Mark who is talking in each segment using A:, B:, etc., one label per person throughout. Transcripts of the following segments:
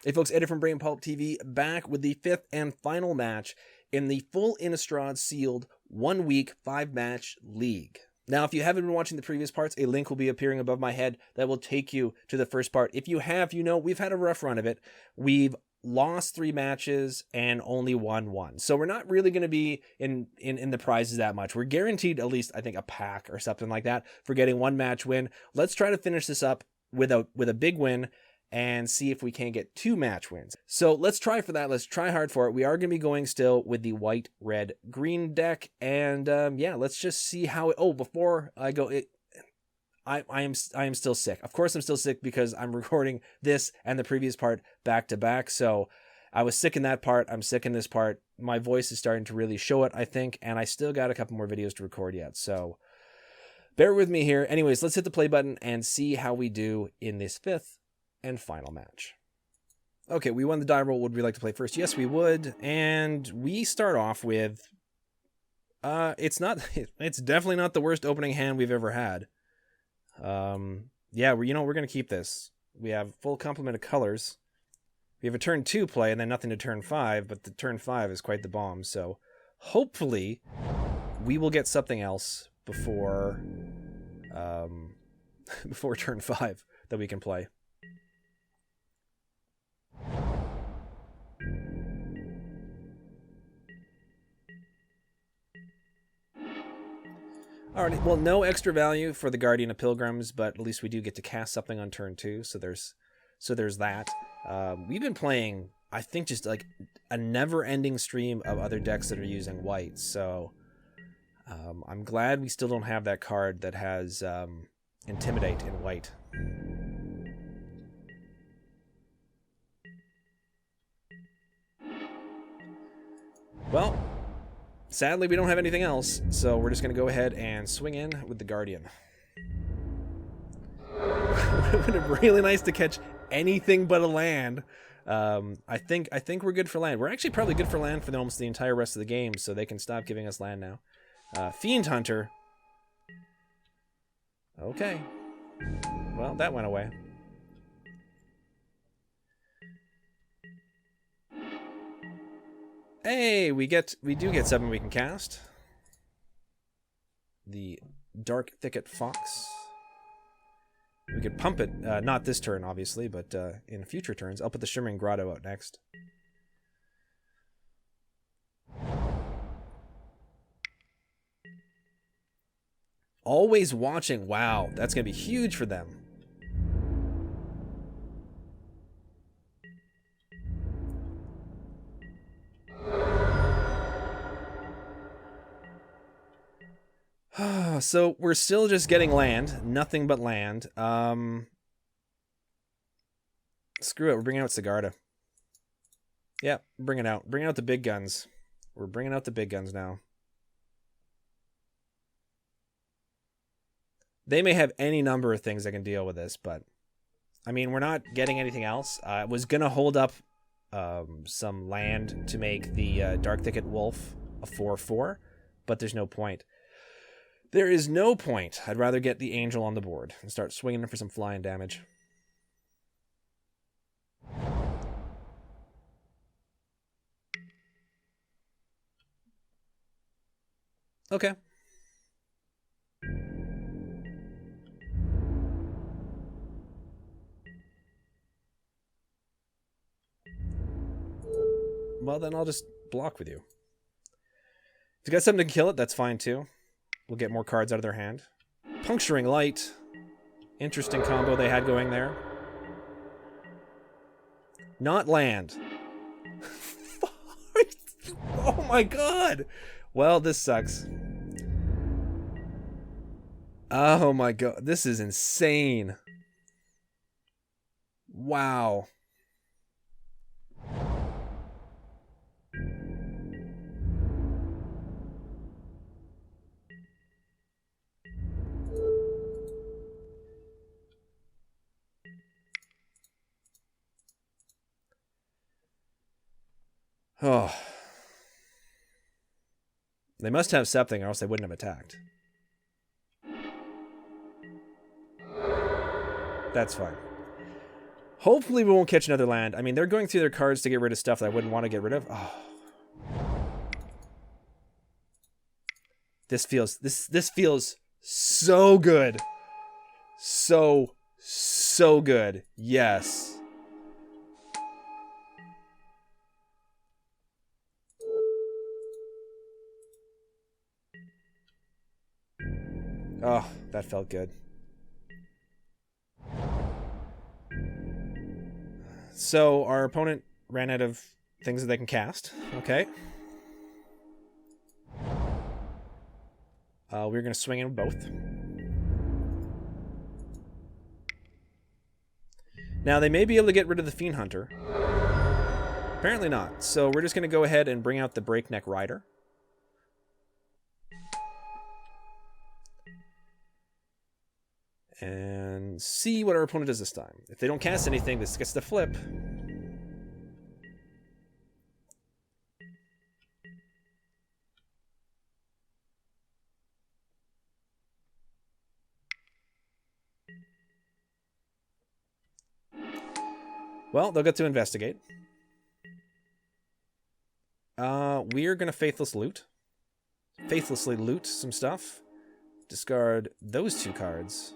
A: Hey folks, Eddie from Brain Pulp TV back with the 5th and final match in the full Innistrad sealed 1 week 5-match league. Now, if you haven't been watching the previous parts, a link will be appearing above my head that will take you to the first part. If you have, you know we've had a rough run of it. We've lost 3 matches and only won 1. So we're not really going to be in the prizes that much. We're guaranteed at least, I think, a pack or something like that for getting 1 match win. Let's try to finish this up with a big win and see if we can get 2 match wins. So let's try for that. Let's try hard for it. We are going to be going still with the white, red, green deck. And yeah, let's just see how it... Oh, before I go... I am still sick. Of course I'm still sick because I'm recording this and the previous part back to back. So I was sick in that part. I'm sick in this part. My voice is starting to really show it, I think. And I still got a couple more videos to record yet. So bear with me here. Anyways, let's hit the play button and see how we do in this 5th and final match. Okay, we won the die roll. Would we like to play first? Yes, we would. And we start off with it's definitely not the worst opening hand we've ever had. Yeah, we're gonna keep this. We have full complement of colors. We have a turn 2 play and then nothing to turn 5, but the turn 5 is quite the bomb, so hopefully we will get something else before before turn 5 that we can play. Alright, well, no extra value for the Guardian of Pilgrims, but at least we do get to cast something on turn 2, so there's that. We've been playing, I think, just like a never-ending stream of other decks that are using white, so I'm glad we still don't have that card that has Intimidate in white. Well, sadly, we don't have anything else, so we're just going to go ahead and swing in with the Guardian. It would have been really nice to catch anything but a land. I think we're good for land. We're actually probably good for land for almost the entire rest of the game, so they can stop giving us land now. Fiend Hunter. Okay. Well, that went away. Hey, we do get 7 we can cast. The Dark Thicket Fox. We could pump it, not this turn, obviously, but in future turns. I'll put the Shimmering Grotto out next. Always Watching. Wow, that's going to be huge for them. So we're still just getting land, nothing but land. Screw it, we're bringing out Sigarda. Yeah, bring it out. Bring out the big guns. We're bringing out the big guns now. They may have any number of things that can deal with this, but I mean, we're not getting anything else. I was gonna hold up some land to make the Dark Thicket Wolf a 4/4, but there's no point. There is no point. I'd rather get the Angel on the board and start swinging for some flying damage. Okay. Well, then I'll just block with you. If you got something to kill it, that's fine too. We'll get more cards out of their hand. Puncturing Light. Interesting combo they had going there. Not land. Oh my god! Well, this sucks. Oh my god, this is insane. Wow. Oh. They must have something or else they wouldn't have attacked. That's fine. Hopefully we won't catch another land. I mean, they're going through their cards to get rid of stuff that I wouldn't want to get rid of. Oh. This feels so good. So good. Yes. Oh, that felt good. So our opponent ran out of things that they can cast. Okay. We're going to swing in with both. Now, they may be able to get rid of the Fiend Hunter. Apparently not. So we're just going to go ahead and bring out the Breakneck Rider. And see what our opponent does this time. If they don't cast anything, this gets the flip. Well, they'll get to investigate. We're going to faithlessly loot some stuff. Discard those 2 cards.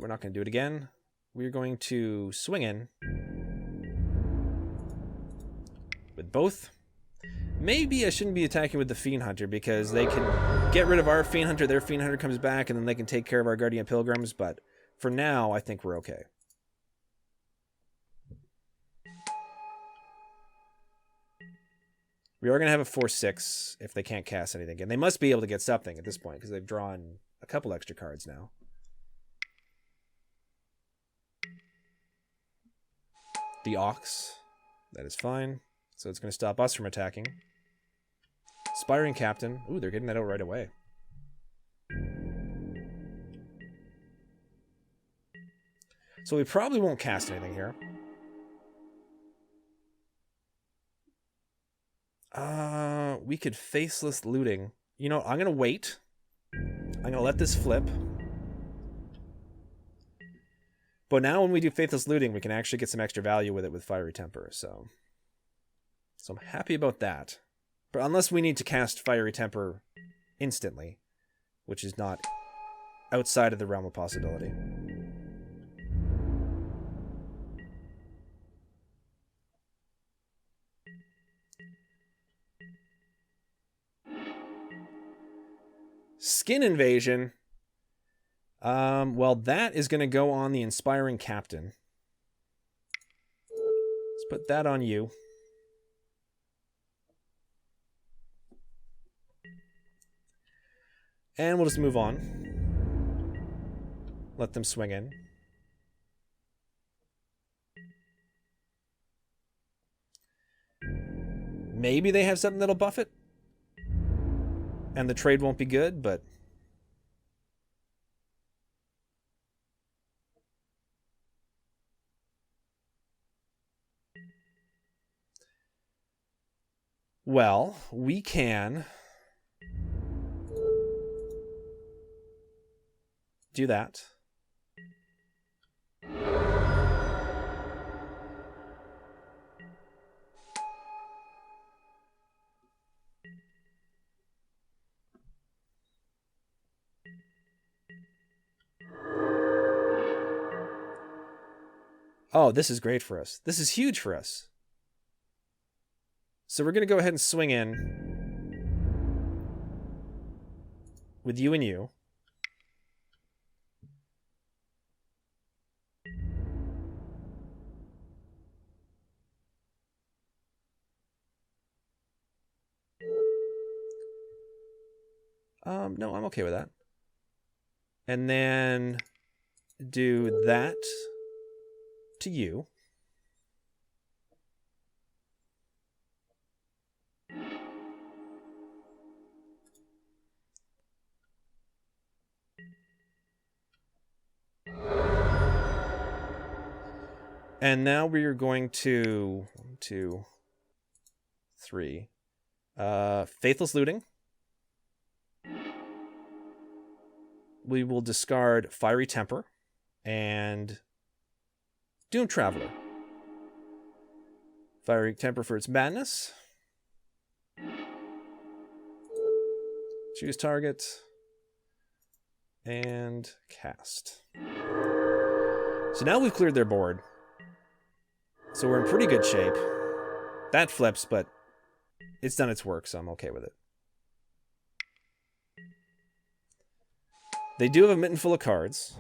A: We're not going to do it again. We're going to swing in with both. Maybe I shouldn't be attacking with the Fiend Hunter because they can get rid of our Fiend Hunter, their Fiend Hunter comes back, and then they can take care of our Guardian Pilgrims, but for now, I think we're okay. We are going to have a 4/6 if they can't cast anything again. They must be able to get something at this point because they've drawn a couple extra cards now. The Ox. That is fine. So it's going to stop us from attacking. Aspiring Captain. Ooh, they're getting that out right away. So we probably won't cast anything here. We could faceless looting. You know, I'm going to wait. I'm going to let this flip. But now when we do faithless looting, we can actually get some extra value with it with Fiery Temper. So I'm happy about that. But unless we need to cast Fiery Temper instantly, which is not outside of the realm of possibility. Skin Invasion. Well, that is going to go on the Inspiring Captain. Let's put that on you. And we'll just move on. Let them swing in. Maybe they have something that'll buff it. And the trade won't be good, but... Well, we can... do that. Oh, this is great for us. This is huge for us. So we're going to go ahead and swing in with you and you. No, I'm okay with that. And then do that to you. And now we are going to 1, 2, 3. Faithless Looting. We will discard Fiery Temper and Doom Traveler. Fiery Temper for its madness. Choose target. And cast. So now we've cleared their board. So we're in pretty good shape. That flips, but it's done its work, so I'm okay with it. They do have a mitten full of cards.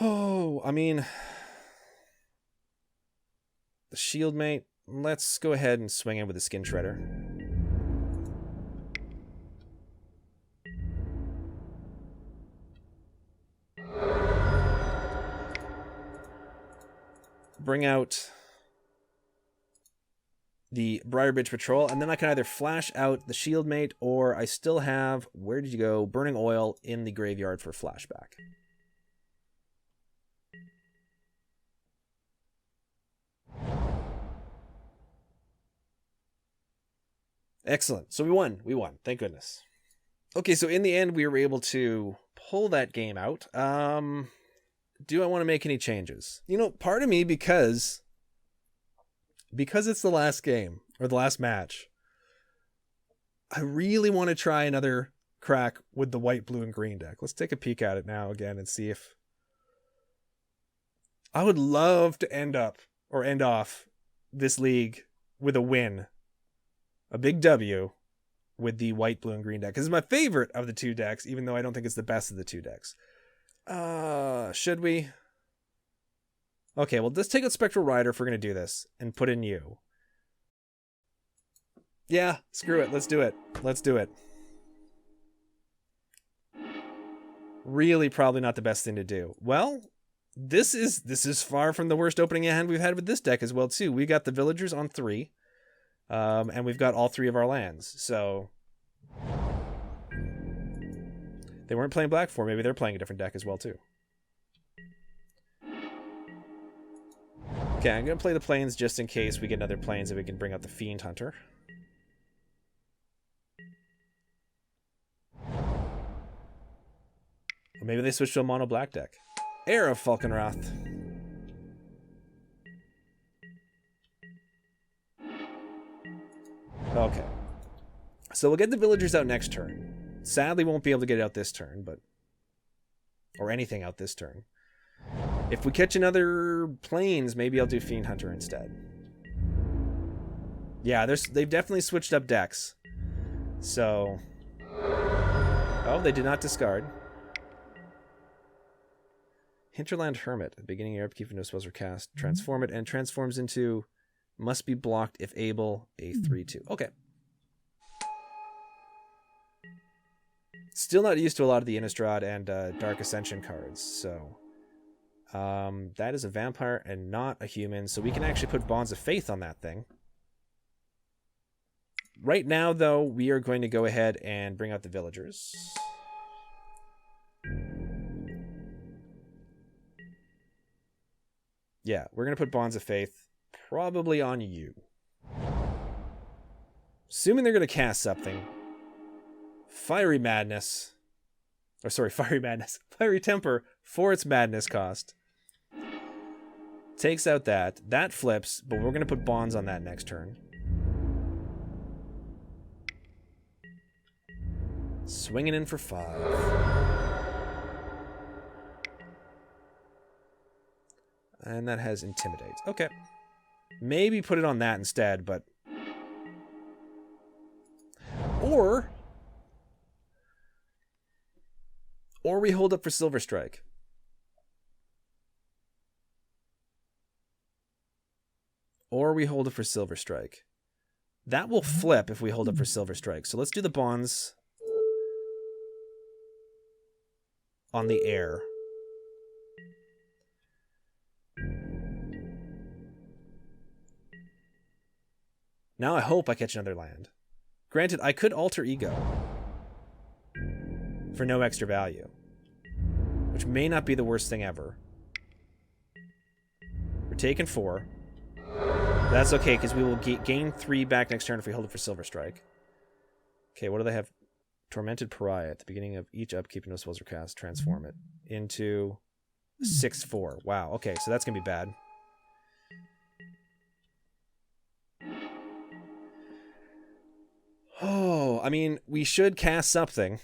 A: Oh, I mean, the Shield Mate. Let's go ahead and swing in with the Skin Shredder. Bring out the Briarbridge Patrol, and then I can either flash out the Shield Mate, or I still have, where did you go? Burning Oil in the graveyard for flashback. Excellent. So we won. We won. Thank goodness. Okay, so in the end, we were able to pull that game out. Do I want to make any changes? You know, part of me, because it's the last game, or the last match, I really want to try another crack with the white, blue, and green deck. Let's take a peek at it now again and see if... I would love to end off this league with a win. A big W with the white, blue, and green deck. Because it's my favorite of the two decks, even though I don't think it's the best of the two decks. Should we? Okay, well, let's take out Spectral Rider if we're going to do this, and put in you. Yeah, screw it. Let's do it. Let's do it. Really probably not the best thing to do. Well, this is far from the worst opening hand we've had with this deck as well, too. We got the Villagers on 3. And we've got all 3 of our lands, so... They weren't playing black 4, maybe they're playing a different deck as well, too. Okay, I'm going to play the Plains just in case we get another Plains and we can bring out the Fiend Hunter. Or maybe they switch to a mono black deck. Heir of Falkenrath. Okay. So we'll get the Villagers out next turn. Sadly, won't be able to get it out this turn, but... Or anything out this turn. If we catch another Plains, maybe I'll do Fiend Hunter instead. Yeah, they've definitely switched up decks. So... Oh, they did not discard. Hinterland Hermit. At the beginning of your upkeep, no spells are cast. Transform it, and transforms into... Must be blocked if able, a 3/2. Okay. Still not used to a lot of the Innistrad and Dark Ascension cards, so... that is a vampire and not a human, so we can actually put Bonds of Faith on that thing. Right now, though, we are going to go ahead and bring out the Villagers. Yeah, we're going to put Bonds of Faith probably on you. Assuming they're going to cast something. Fiery Madness. Or sorry, Fiery Madness. Fiery Temper for its madness cost. Takes out that. That flips, but we're going to put Bonds on that next turn. Swinging in for 5. And that has Intimidate. Okay. Maybe put it on that instead, but... Or we hold up for Silver Strike. Or we hold up for Silver Strike. That will flip if we hold up for Silver Strike. So let's do the Bonds on the Heir. Now I hope I catch another land. Granted, I could Alter Ego for no extra value, which may not be the worst thing ever. We're taking 4. That's okay, because we will gain 3 back next turn if we hold it for Silver Strike. Okay, what do they have? Tormented Pariah. At the beginning of each upkeep, no spells are cast. Transform it into 6/4. Wow, okay, so that's going to be bad. Oh, I mean, we should cast something.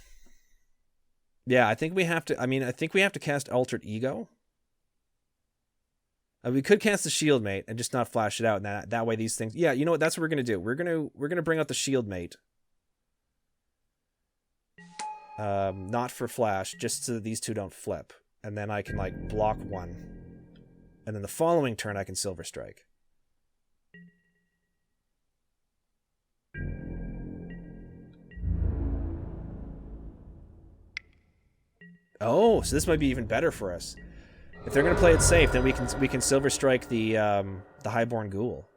A: Yeah, I think we have to. I mean, I think we have to cast Altered Ego. We could cast the Shield Mate and just not flash it out, and that way these things. Yeah, you know what? That's what we're gonna do. We're gonna bring out the Shield Mate. Not for flash, just so that these two don't flip, and then I can like block 1, and then the following turn I can Silver Strike. Oh, so this might be even better for us. If they're going to play it safe, then we can Silver Strike the Highborn Ghoul.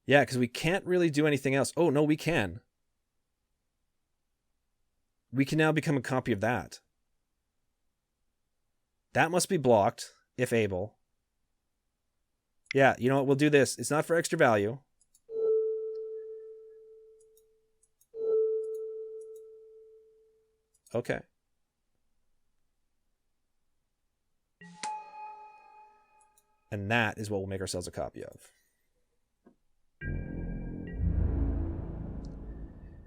A: Yeah, because we can't really do anything else. Oh, no, we can. We can now become a copy of that. That must be blocked, if able. Yeah, you know what? We'll do this. It's not for extra value. Okay. And that is what we'll make ourselves a copy of.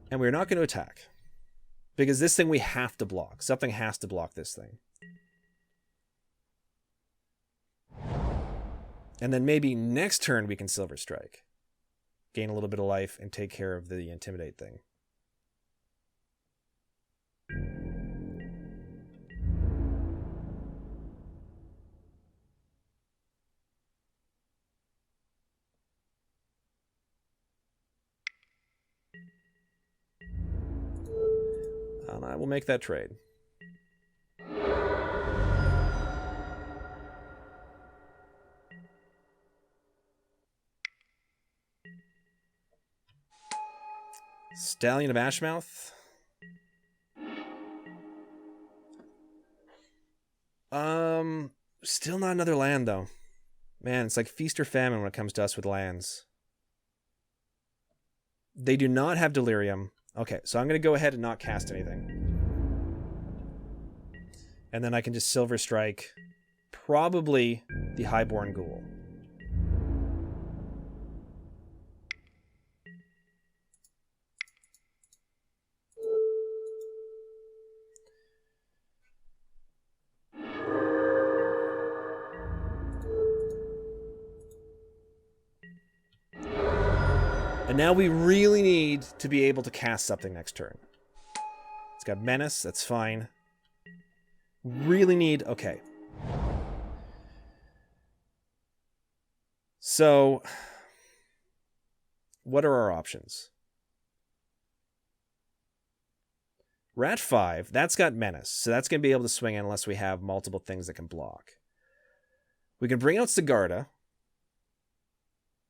A: And we're not going to attack. Because this thing we have to block. Something has to block this thing. And then maybe next turn we can Silver Strike. Gain a little bit of life and take care of the Intimidate thing. And I will make that trade. Stallion of Ashmouth. Still not another land, though. Man, it's like feast or famine when it comes to us with lands. They do not have Delirium. Okay, so I'm going to go ahead and not cast anything. And then I can just Silver Strike probably the Highborn Ghoul. And now we really need to be able to cast something next turn. It's got Menace, that's fine. Really need... Okay. So, what are our options? Rat 5, that's got Menace, so that's going to be able to swing in unless we have multiple things that can block. We can bring out Sigarda,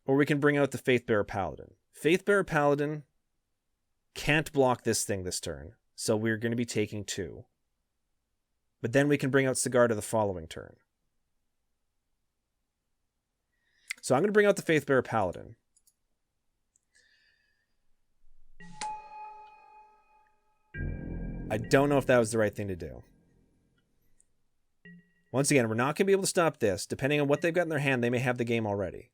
A: or we can bring out the Faithbearer Paladin. Faithbearer Paladin can't block this thing this turn, so we're going to be taking 2. But then we can bring out Sigarda the following turn. So I'm going to bring out the Faithbearer Paladin. I don't know if that was the right thing to do. Once again, we're not going to be able to stop this. Depending on what they've got in their hand, they may have the game already.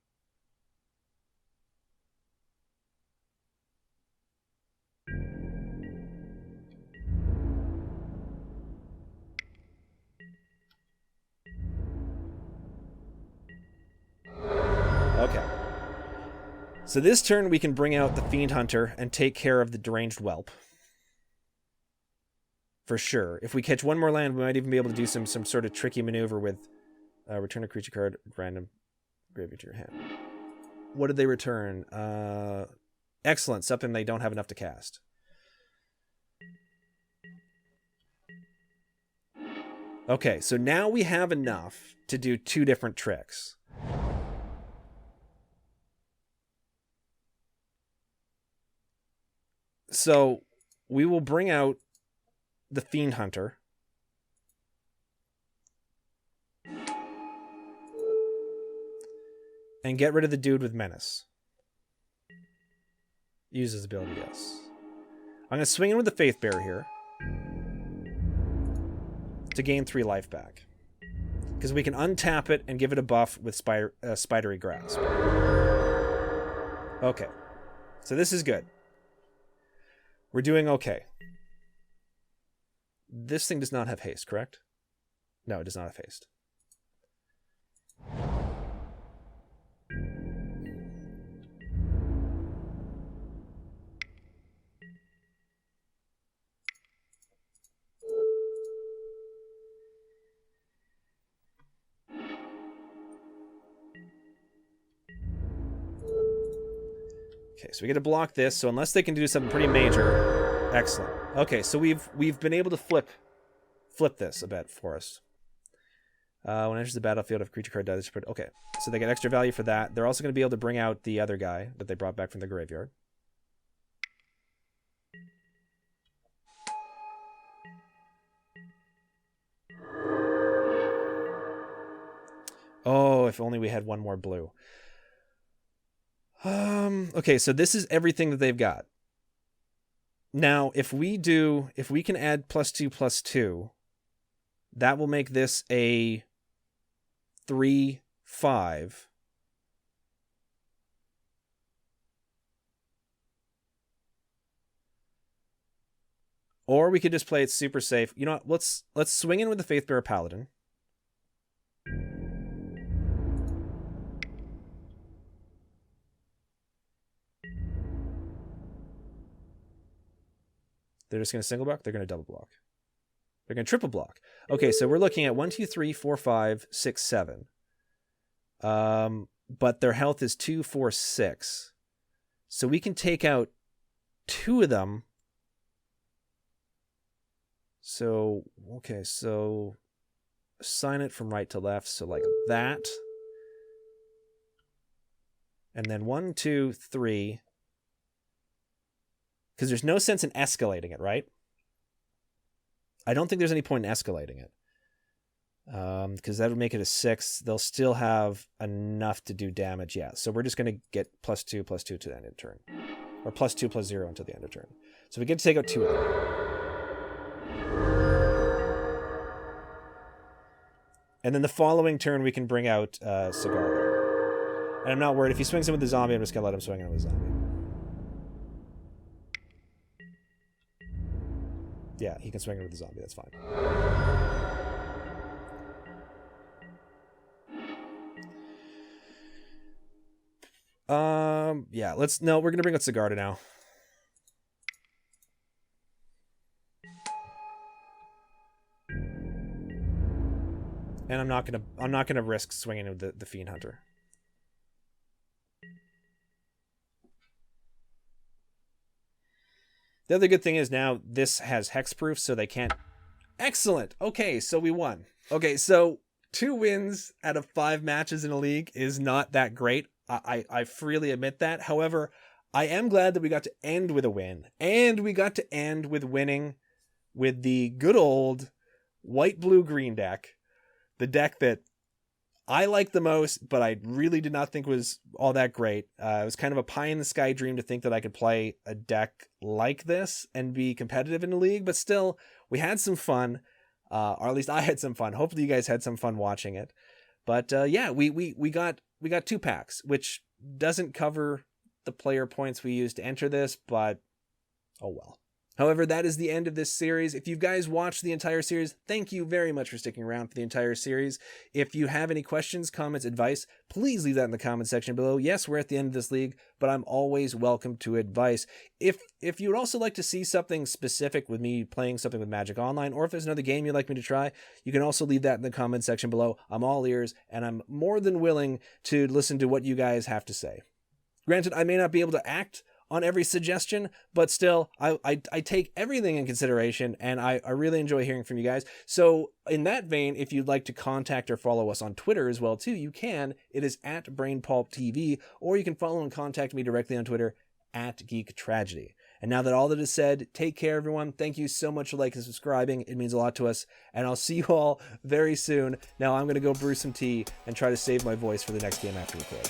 A: Okay. So this turn we can bring out the Fiend Hunter and take care of the Deranged Whelp. For sure. If we catch one more land, we might even be able to do some sort of tricky maneuver with return a creature card random graveyard to your hand. What did they return? Excellent. Something they don't have enough to cast. Okay, so now we have enough to do 2 different tricks. So we will bring out the Fiend Hunter. And get rid of the dude with Menace. Use his ability, yes. I'm going to swing in with the Faith Bearer here. To gain 3 life back. Because we can untap it and give it a buff with Spidery Grasp. Okay. So this is good. We're doing okay. This thing does not have haste, correct? No, it does not have haste. Okay, so we get to block this. So unless they can do something pretty major, excellent. Okay, so we've been able to flip this a bit for us. When it enters the battlefield, if a creature card dies, okay. So they get extra value for that. They're also going to be able to bring out the other guy that they brought back from the graveyard. Oh, if only we had one more blue. Okay, so this is everything that they've got. Now, if we can add +2/+2, that will make this a 3/5. Or we could just play it super safe. You know what? Let's swing in with the Faithbearer Paladin. They're just going to single block. They're going to double block. They're going to triple block. Okay, so we're looking at 1, 2, 3, 4, 5, 6, 7. But their health is 2, 4, 6. So we can take out 2 of them. So, okay, so assign it from right to left. So like that. And then 1, 2, 3. Because there's no sense in escalating it, right? I don't think there's any point in escalating it. Because that would make it a 6. They'll still have enough to do damage, yeah. So we're just going to get +2/+2 to the end of turn. Or +2/+0 until the end of turn. So we get to take out 2 of them. And then the following turn we can bring out Cigar. And I'm not worried. If he swings in with the zombie, I'm just going to let him swing in with the zombie. Yeah, he can swing it with the zombie. That's fine. Yeah, we're going to bring out Sigarda now. And I'm not going to risk swinging with the Fiend Hunter. The other good thing is now this has hexproof, so they can't... Excellent! Okay, so we won. Okay, so 2 wins out of 5 matches in a league is not that great. I freely admit that. However, I am glad that we got to end with a win. And we got to end with winning with the good old white-blue-green deck. The deck that I like the most, but I really did not think was all that great. It was kind of a pie-in-the-sky dream to think that I could play a deck like this and be competitive in the league, but still, we had some fun, or at least I had some fun. Hopefully you guys had some fun watching it. But yeah, we got 2 packs, which doesn't cover the player points we used to enter this, but oh well. However, that is the end of this series. If you guys watched the entire series, thank you very much for sticking around for the entire series. If you have any questions, comments, advice, please leave that in the comment section below. Yes, we're at the end of this league, but I'm always welcome to advice. If you would also like to see something specific with me playing something with Magic Online, or if there's another game you'd like me to try, you can also leave that in the comment section below. I'm all ears, and I'm more than willing to listen to what you guys have to say. Granted, I may not be able to act on every suggestion, but still, I take everything in consideration, and I really enjoy hearing from you guys. So in that vein, if you'd like to contact or follow us on Twitter as well too, you can. It is @BrainPulpTV, or you can follow and contact me directly on Twitter @GeekTragedy. And now that all that is said, take care, everyone. Thank you so much for liking and subscribing. It means a lot to us. And I'll see you all very soon. Now I'm going to go brew some tea and try to save my voice for the next game after record.